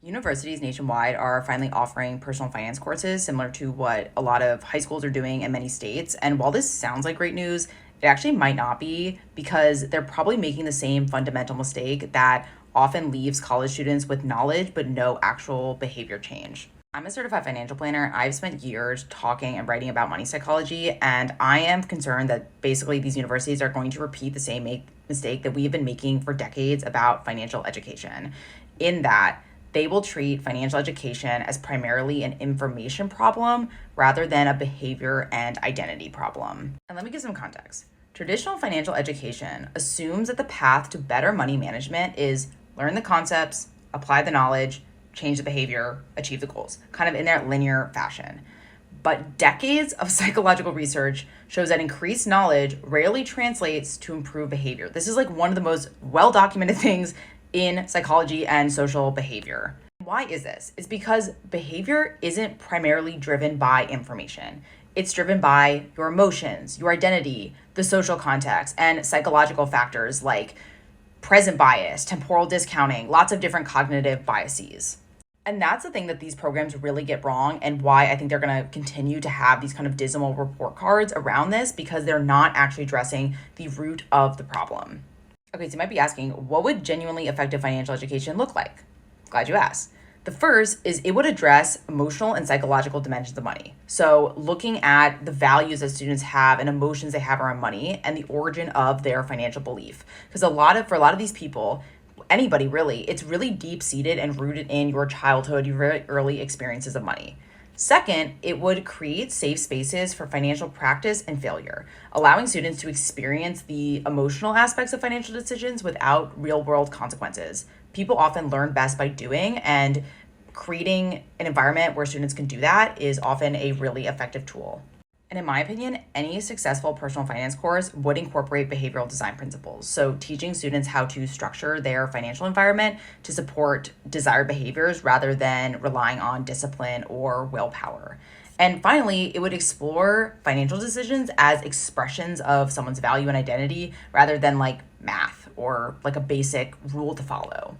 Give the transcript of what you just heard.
Universities nationwide are finally offering personal finance courses similar to what a lot of high schools are doing in many states. And while this sounds like great news, it actually might not be because they're probably making the same fundamental mistake that often leaves college students with knowledge but no actual behavior change. I'm a certified financial planner. I've spent years talking and writing about money psychology, and I am concerned that basically these universities are going to repeat the same mistake that we've been making for decades about financial education, in that they will treat financial education as primarily an information problem rather than a behavior and identity problem. And let me give some context. Traditional financial education assumes that the path to better money management is learn the concepts, apply the knowledge, change the behavior, achieve the goals, kind of in that linear fashion. But decades of psychological research shows that increased knowledge rarely translates to improved behavior. This is like one of the most well documented things in psychology and social behavior. Why is this? It's because behavior isn't primarily driven by information. It's driven by your emotions, your identity, the social context, and psychological factors like present bias, temporal discounting, lots of different cognitive biases. And that's the thing that these programs really get wrong, and why I think they're going to continue to have these kind of dismal report cards around this, because they're not actually addressing the root of the problem. Okay, so you might be asking, what would genuinely effective financial education look like? Glad you asked. The first is it would address emotional and psychological dimensions of money. So looking at the values that students have and emotions they have around money and the origin of their financial belief. Because for a lot of these people, anybody really, it's really deep seated and rooted in your childhood, your very early experiences of money. Second, it would create safe spaces for financial practice and failure, allowing students to experience the emotional aspects of financial decisions without real world consequences. People often learn best by doing, and creating an environment where students can do that is often a really effective tool. And in my opinion, any successful personal finance course would incorporate behavioral design principles. So teaching students how to structure their financial environment to support desired behaviors rather than relying on discipline or willpower. And finally, it would explore financial decisions as expressions of someone's value and identity rather than like math or like a basic rule to follow.